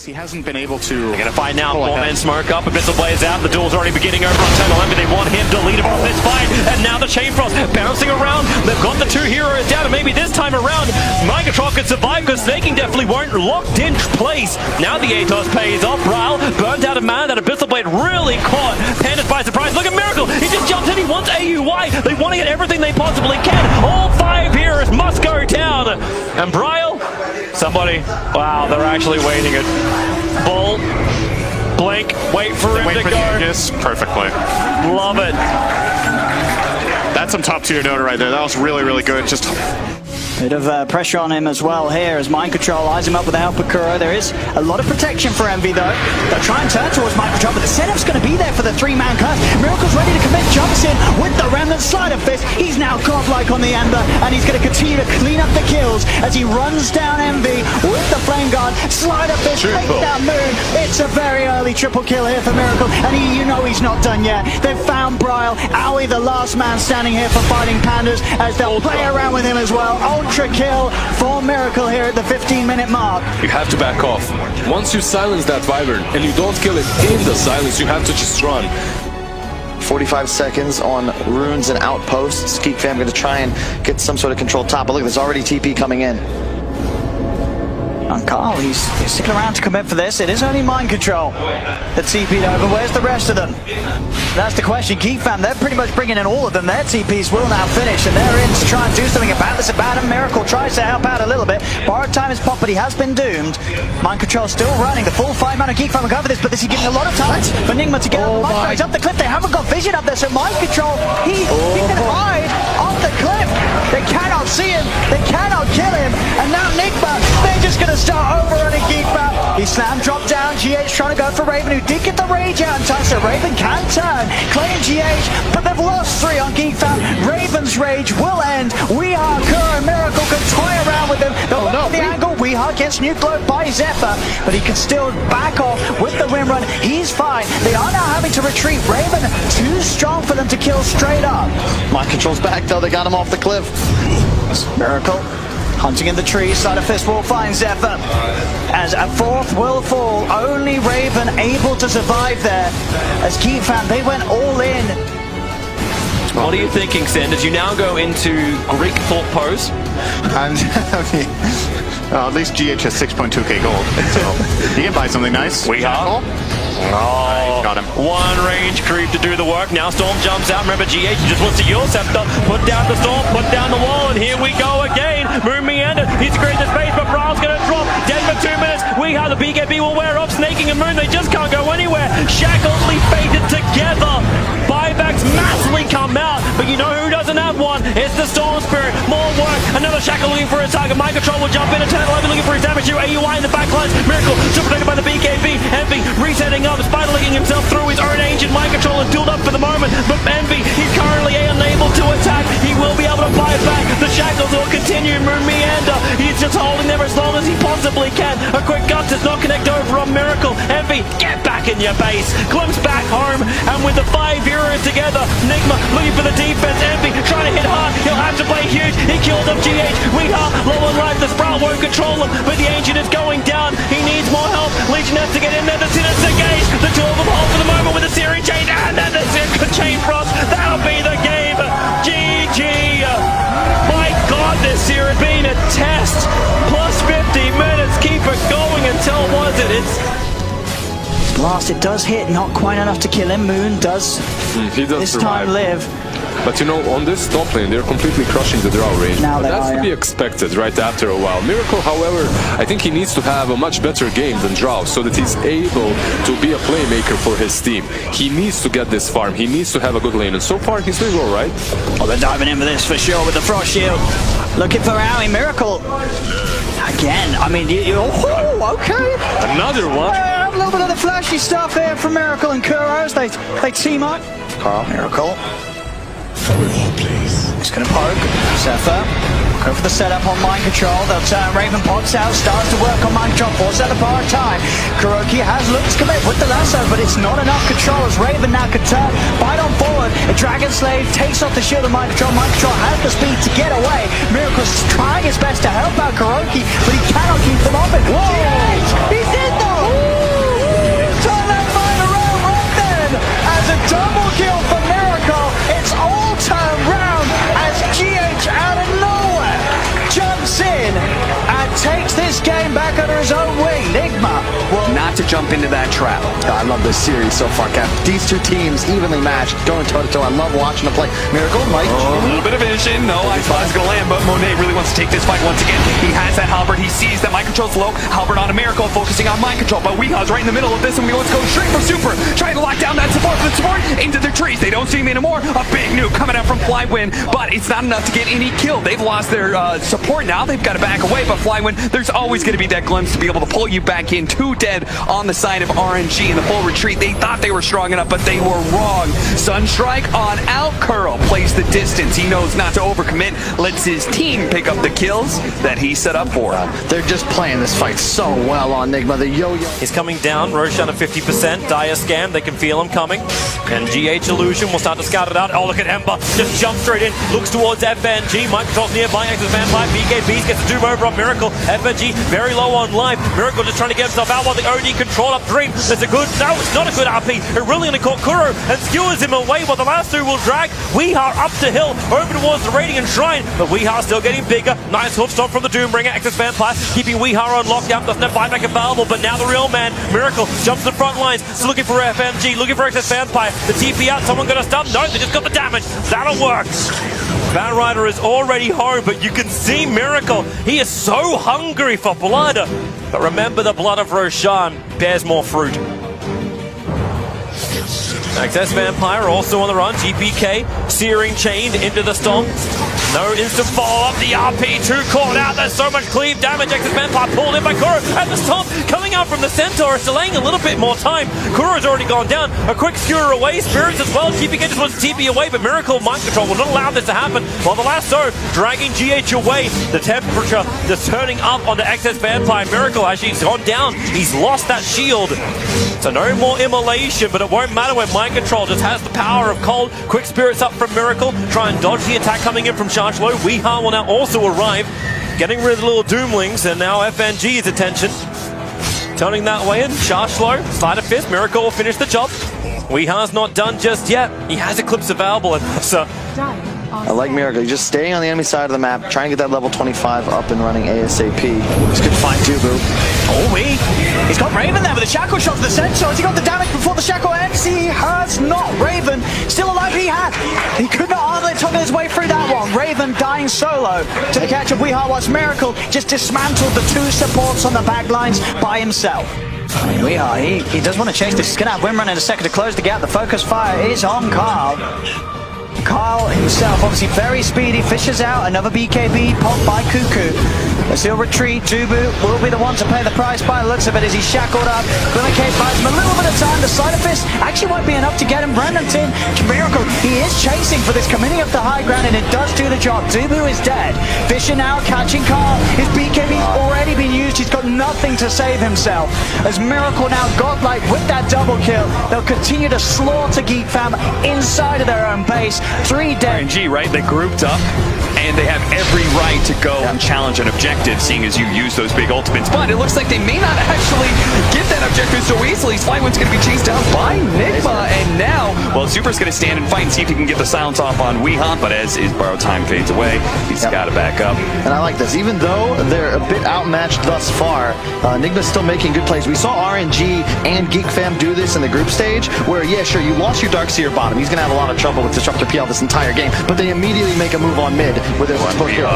He hasn't been able to... They're going to find now. More men smoke up. Abyssal Blaze out. The duel's already beginning over on Total Envy. They want him to lead him on this fight. And now the Chain Frost bouncing around. They've got the two heroes down. And maybe this time around, Mind Control could survive because Snaking definitely won't. Locked in place. Now the Atos pays off. Ryle burnt out of mana. That Abyssal Blade really caught Pandas by surprise. Look at Miracle. He just jumped in. He wants AUI. They want to get everything they possibly can. All 5 heroes must go down. And Bryle, somebody, wow, they're actually waiting it. Bull, blink, wait for him to go. Yes, perfectly. Love it. That's some top tier Dota right there. That was really, really good. Just bit of pressure on him as well here as Mind Control eyes him up with the help of Kuro. There is a lot of protection for Envy though. They'll try and turn towards Mind Control, but the setup's going to be there for the 3-man curse. Miracle's ready to commit, jumps in with the Remnant Slider Fist. He's now godlike on the Ember, and he's going to continue to clean up the kills as he runs down Envy with the Flame Guard. Slider Fist, take down Moon. It's a very early triple kill here for Miracle, and you know he's not done yet. They've found Bryle. Aoi, the last man standing here for fighting Pandas, as they'll play around with him as well. Ultra kill for Miracle here at the 15-minute mark. You have to back off. Once you silence that Wyvern and you don't kill it in the silence, you have to just run. 45 seconds on runes and outposts. Geek Fam going to try and get some sort of control top. But look, there's already TP coming in. And Carl, he's sticking around to commit for this. It is only Mind Control that TP'd over. Where's the rest of them? That's the question. Geek Fam, they're pretty much bringing in all of them. Their TPs will now finish, and they're in to try and do something about this. About him. Miracle tries to help out a little bit. Borrowed time is popped, but he has been doomed. Mind Control still running. The full 5 mana Geek Fam will go for this, but this is giving a lot of time for Nigma to get up the cliff. They haven't got vision up there, so Mind Control, he can hide off the cliff. They cannot see him. They cannot kill him. And now Nigma, they're just going to start overrunning Geek Fam. He slam dropped down. GH trying to go for Raven, who did get the rage out in time, so Raven can turn. Claim GH, but they've lost 3 on Geek Fam. Raven's rage will end. Weehaw, Kuro, Miracle can toy around with him. They'll look for the angle. Weehaw gets nuke load by Zephyr, but he can still back off with the win run. He's fine. They are now having to retreat. Raven too strong for them to kill straight up. Mind Control's back though. They got him off the cliff. Miracle hunting in the trees. Slider Fist will find Zephyr as a 4th will fall. Only Raven able to survive there as Geek Fam, they went all in. What are you thinking, Sanders? You now go into Greek thought pose. And at least GH has 6.2k gold, so he can buy something nice. We have. Oh, got him. One range creep to do the work. Now Storm jumps out. Remember, GH just wants to use Scepter. Put down the Storm, put down the wall, and here we go again. Moon Meander, he's created the space, but Bryle's going to drop. Dead for 2 minutes. We have the BKB will wear off. Snaking and Moon, they just can't go anywhere. Shackledly fated together. Buybacks massively come out, but you know who doesn't have one? It's the Storm Spirit. More work. Another Shackle looking for his target. Mind Control will jump in. Eternal Open looking for his damage. AUI in the backlines. Miracle still protected by the BKB. Envy resetting up. Spider linking himself through his own ancient Mind Control and dueled up for the moment. But Envy, he's currently unable to attack. He will be able to buy back. The Shackles will continue. Moon Meander, he's just holding there as long as he possibly can. A quick gut does not connect over on Miracle. Envy, get back in your base. Glimpse back home. And with the 5 heroes together, Nigma looking for the defense. Envy trying to hit hard. He'll have to play huge. He kills up GH. We are low on life. The Sprout won't control him, but the Ancient is going down. He needs more help. Legion has to get in there. The Sinner's engaged. The 2 of them hold for the moment with the Searing Chain. And then the Chain Frost. That'll be the game. GG. My God, this year has been a test. Plus 50 minutes. Keep it going until was it? It's Blast, it does hit, not quite enough to kill him. Moon does he does this survive. time live. But you know, on this top lane, they're completely crushing the draw range. Now but that's to be expected right after a while. Miracle, however, I think he needs to have a much better game than Drow so that he's able to be a playmaker for his team. He needs to get this farm. He needs to have a good lane. And so far, he's doing all right. Oh, they're diving in for this for sure with the Frost Shield. Looking for Aoi. Miracle. Again, I mean, okay. Another one. A little bit of the flashy stuff here from Miracle and Kuros. They team up. Carl, Miracle. He's going to poke. Zephyr. Go for the setup on Mind Control. They'll turn Raven pops out. Starts to work on Mind Control. Force out the bar of time. Kuroki has looked to commit with the lasso, but it's not enough control as Raven now can turn. Bite on forward. A Dragon Slave takes off the shield of Mind Control. Mind Control has the speed to get away. Miracle's trying his best to help out Kuroki, but he cannot keep them off it. Whoa! He's in though! not to jump into that trap. I love this series so far, Cap. These two teams evenly matched, going toe-to-toe. I love watching them play. Miracle, Mike. A little bit of vision. No, I thought it was going to land, but Monet really wants to take this fight once again. He has that halberd. He sees that mind control's low. Halberd on a Miracle, focusing on mind control. But Weeha's right in the middle of this, and we want to go straight for Super. Trying to lock down that support for the support into their trees. They don't see him anymore. A big nuke coming out from Flywind, but it's not enough to get any kill. They've lost their support now. They've got to back away, but Flywind, there's always going to be that glimpse to be able to pull you back in. 2 dead on the side of RNG in the full retreat. They thought they were strong enough, but they were wrong. Sunstrike on out. Curl plays the distance. He knows not to overcommit. Lets his team pick up the kills that he set up for. They're just playing this fight so well on Nigma. The yo-yo. He's coming down. Roshan at 50%. Dire scan. They can feel him coming. And GH Illusion will start to scout it out. Oh, look at Ember. Just jumps straight in. Looks towards FNG. Mike controls nearby. Axis Vampire. BKBs gets a doom over on Miracle. FNG very low on life. Miracle just trying to get himself out while the OD control up Dream. That's a good. No, it's not a good RP. It really only caught Kuro and skewers him away while the last two will drag Weeha up the hill over towards the Radiant Shrine. But Weeha still getting bigger. Nice hoof stomp from the Doombringer. Axis Vampire keeping Weeha on lockdown. Doesn't have buyback available, but now the real man, Miracle, jumps to the front lines. Still looking for FMG, looking for Axis Vampire. The TP out. Someone got a stun. No, they just got the damage. That'll work. Bat Rider is already home, but you can see Miracle. He is so hungry for blood. But remember, the blood of Roshan bears more fruit. Access Vampire also on the run. GPK searing chained into the stomp. No instant follow-up. The RP2 caught out. There's so much cleave damage. Access Vampire pulled in by Kuro. At the stomp, coming out from the Centaur, is delaying a little bit more time. Kuro's already gone down. A quick skewer away. Spirits as well. GPK just wants to TP away, but Miracle Mind Control will not allow this to happen. While the lasso dragging GH away. The temperature just turning up on the Access Vampire. Miracle actually has gone down. He's lost that shield. So no more immolation, but it won't matter when Mind Control just has the power of cold. Quick spirits up from Miracle. Try and dodge the attack coming in from Chargelo. Weeha will now also arrive, getting rid of the little Doomlings, and now FNG's attention turning that way in. Chargelo, Sleight of Fist, Miracle will finish the job. Weeha's not done just yet. He has Eclipse available, and so I like Miracle. He's just staying on the enemy side of the map, trying to get that level 25 up and running ASAP. He's good to find Dubu. Oh, he's got Raven there with a shackle shot to the Centaur. Has he got the damage before the shackle ends? He has not. Raven still alive. He could not hardly toggle his way through that one. Raven dying solo to the catch of Weeha, whilst Miracle just dismantled the 2 supports on the back lines by himself. Weeha, he does want to chase this. He's going to have Wimrun in a second to close the gap. The focus fire is on Carl. Carl himself, obviously very speedy, fishes out another BKB popped by Cuckoo. As he'll retreat, Dubu will be the one to pay the price by the looks of it as he's shackled up. Glimmer Cave buys him a little bit of time. The Sleight of Fist actually won't be enough to get him. Brandon's in. Miracle, he is chasing for this, coming up the high ground, and it does do the job. Dubu is dead. Fisher now catching Carl. His BKB's already been used. He's got nothing to save himself. As Miracle now godlike with that double kill, they'll continue to slaughter Geek Fam inside of their own base. 3 dead. RNG, right? They grouped up, and they have every right to go and challenge an objective, seeing as you use those big ultimates. But it looks like they may not actually get that objective so easily. Flywind's going to be chased down by Nigma, and now, well, Super's going to stand and fight and see if he can get the silence off on Weeha, but as his borrowed time fades away, he's got to back up. And I like this. Even though they're a bit outmatched thus far, Nigma's still making good plays. We saw RNG and Geek Fam do this in the group stage, where, yeah, sure, you lost your Darkseer bottom. He's going to have a lot of trouble with Disruptor PL this entire game, but they immediately make a move on mid with their support hero.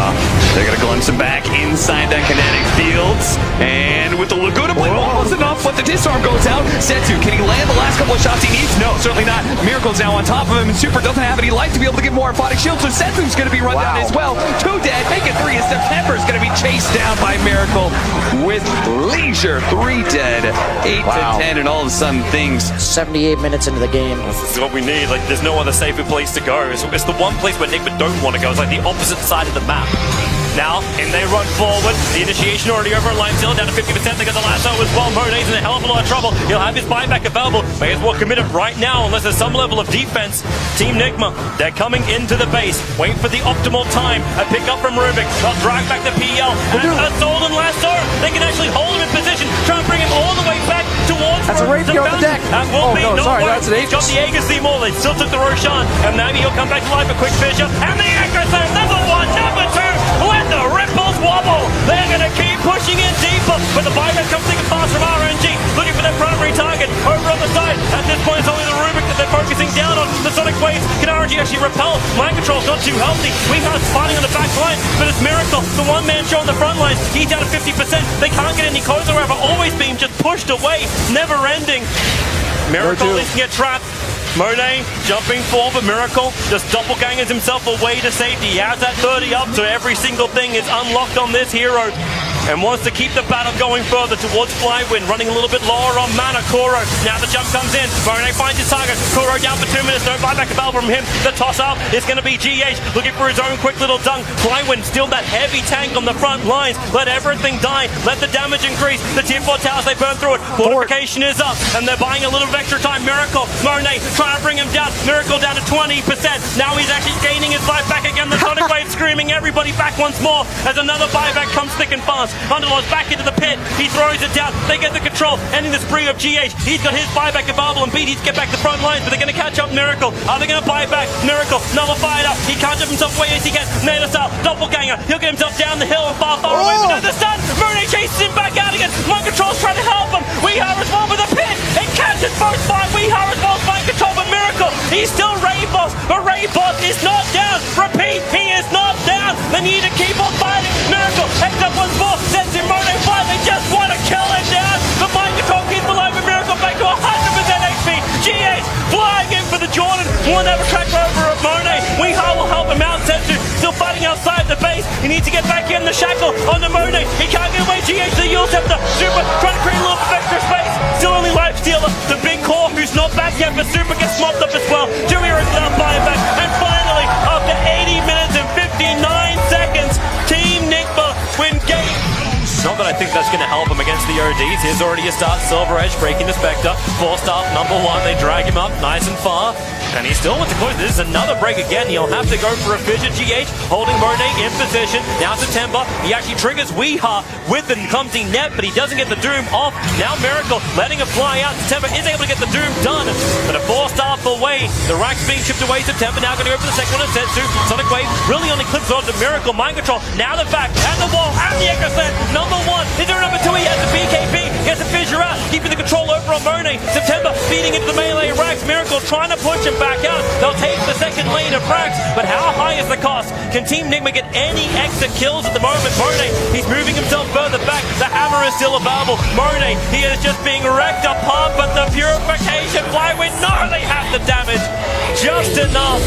They're going to glimpse him back inside that kinetic fields, and with the Laguna blade almost enough, but the disarm goes out. Setsu, can he land the last couple of shots he needs? No, certainly not. Miracle's now on top of him, and Super doesn't have any life to be able to get more orthotic shield, so Setsu's going to be run down as well. 2 dead, make it 3, as September's going to be chased down by Miracle with leisure. 3 dead, 8 to 10, and all of a sudden things. 78 minutes into the game. this is what we need. Like, there's no other safer place to go. It's the one place where Nigma don't want to go. It's like the opposite side of the map. Now, and they run forward. The initiation already over at Limezilla, down to 50%. They got the lasso as well. Monet's in a hell of a lot of trouble. He'll have his buyback available. May as well commit it right now, unless there's some level of defense. Team Nigma, they're coming into the base. Wait for the optimal time. A pick up from Rubik. They'll drag back the PL. And a Solden lasso. They can actually hold him in position. Try and bring him all the way back towards that's a Rapio on the deck. That will be no, sorry, that's an He's got the Aegis Seymour. They still took the Roshan. And maybe he'll come back to life. A quick finisher. And the Aegis are number 1, number 2. Let the ripples wobble. They're going to keep pushing in deeper. But the buyback comes thick and fast from RNG. Looking for the Mind Control's not too healthy. Weeha's fighting on the back line, but it's Miracle, the one-man show on the front lines. He's down to 50%. They can't get any closer, however, always being just pushed away, never ending. Miracle is get trapped. Monet jumping forward, but Miracle just doppelgangers himself away to safety. He has that 30 up, so every single thing is unlocked on this hero. And wants to keep the battle going further towards Flywind, running a little bit lower on mana. Kuro, now the jump comes in. Monet finds his target. Kuro down for 2 minutes, no buyback available from him. The toss up is going to be GH, looking for his own quick little dunk. Flywind still that heavy tank on the front lines. Let everything die, let the damage increase. The tier 4 towers, they burn through it. Fortification is up, and they're buying a little bit of extra time. Miracle, Monet trying to bring him down. Miracle down to 20%. Now he's actually gaining his life back again. The Sonic Wave screaming everybody back once more as another buyback comes thick and fast. Underlord's back into the pit. He throws it down. They get the control. Ending the spree of GH. He's got his buyback available and beat. He's get back the front lines, but they're going to catch up Miracle. Are they going to buy back? Miracle nullified up. He can't jump himself away as he can. Nailus out. Doppelganger. He'll get himself down the hill and far away. But no, the stun. Monet chases him back out again. Mind Control's trying to help him. Weehaw as well with a pit. It catches both by Weehaw as well as Mind Control, but Miracle. He's still Ray Boss, but Ray Boss is not down. Repeat, he is not down. They need to keep on fighting. Miracle heads up once more. Sends him Monet fly. They just want to kill him down. The Mind Control keeps alive with Miracle back to 100% HP. GH flying in for the Jordan. Won't have a track over of Monet. Weehaw will help him out. Sensu still fighting outside the base. He needs to get back in the shackle on the Monet. He can't get away. GH the Yule Scepter. Super trying to create a little bit of extra space. Still only Life Stealer. The big core who's not back yet, but Super gets mopped up as well. 2 heroes now buying back. And finally, after 80 minutes and 59 seconds, Team Nigma win game. Not that I think that's going to help him against the ODs. Here's already a start. Silver Edge breaking the Spectre. 4-star number 1. They drag him up nice and far. And he still wants to close. This is another break again. He'll have to go for a fidget. GH holding Monet in position. Now September. He actually triggers Weehaw with the clumsy net, but he doesn't get the Doom off. Now Miracle letting him fly out. September is able to get the Doom done. But a 4-star for Wade. The rack's being chipped away. September now going to go for the second one. Setsu. Sonic Wave really only clips onto Miracle. Mind Control. Now the back and the wall and the Echo Slam. Number 1. Is there number 2? He has the BKB. Gets the fissure out. Keeping the control over on Monet. September feeding into the melee racks. Miracle trying to push him back out. They'll take the second lane of Frax, but how high is the cost? Can Team Nigma get any extra kills at the moment? Monet, he's moving himself further back. The hammer is still available. Monet, he is just being wrecked apart, but the purification, why we know they have the damage. Just enough.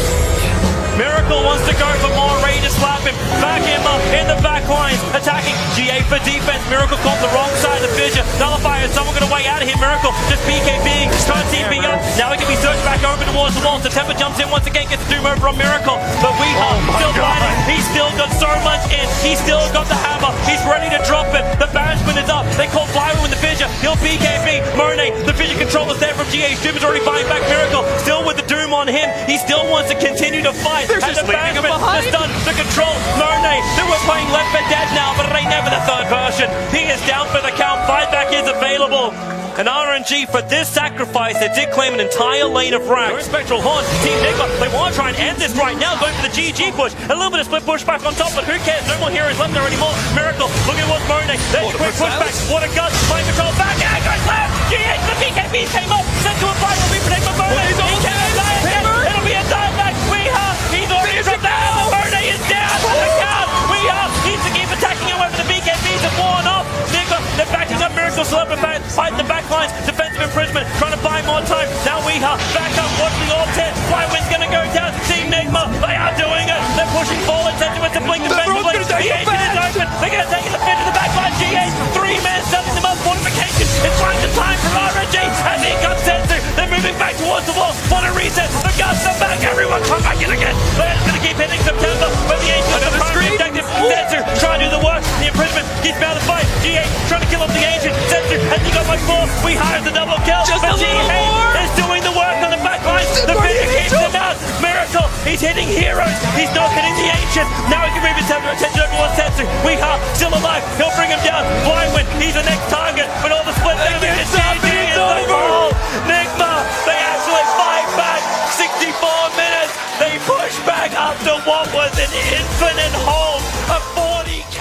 Miracle wants to go for more, ready to slap him, back him up in the back lines, attacking GA for defense. Miracle caught the wrong side of the fissure. Nullifier, someone going to way out of here. Miracle just BKBing, trying to TP up. Now he can be searched back over towards the wall. September jumps in once again, gets the Doom over on Miracle. But Weehaw still fighting. He's still got so much in. He's still got the hammer. He's ready to drop it. The banishment is up. They call Flywind with the fissure. He'll BKB. Monet, the fissure control is there from GA. Doom is already fighting back. Miracle still with the Doom on him. He still wants to continue to fight. They're just leaving him behind. The stun, the control. Monet, they were playing Left 4 Dead now, but it ain't never the third version. He is down for the count. Fight back is available. An RNG for this sacrifice. They did claim an entire lane of racks. Spectral Horn, Team Nigma, they want to try and end this right now, going for the GG push. A little bit of split push back on top, but who cares? No more heroes left there anymore. Miracle, looking towards Monet. There's a quick pushback. What a gun. Mind Control back. Echo Slam. GH, the BKB came up. Sent to a fight. Will be protected by Monet. He can't die again. It'll be a dive back. Weehaw, he's already dropped down. Monet is down for the count. Weehaw needs to keep attacking, however, the BKBs have worn off. Nigma, they're backing up. Miracle still up and fighting the back lines. Defensive imprisonment, trying to buy more time. Now Weehaw back up. Watch the all 10. Flywind's going to go down. Team Nigma, they are doing it. They're pushing forward. Sentiment to blink defensively. The agent is open. They're going to take the fit to the back line. GH, 3 men setting them up. Fortification. It's right to time for RNG. As he comes Sensu. They're moving back towards the wall. Want to reset. The guns are back. Everyone come back in again. They're going to keep hitting September. But the agent is the primary objective. Sensu trying to do the work. The imprisonment keeps out of the fight. GH trying to kill off the agent. Sensu has he got by 4. We hired the double kill. Just but a little more. is doing the work on the back line. The figure keeps him out. Miracle. He's hitting heroes. He's not hitting the ancient. Now he can move his attention over towards Sensu. Weehaw still alive. He'll bring him down. Flywind. He's the next target. But all the split damage is GG is the ball. Nigma. They actually fight back. 64 minutes. They push back after what was an infinite hold of 40k.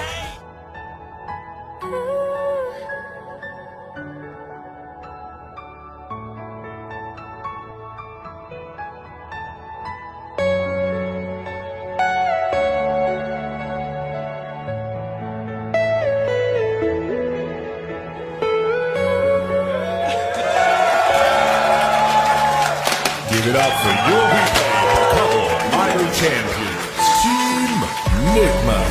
Give it up for your weekend couple idol champions, Team Nigma.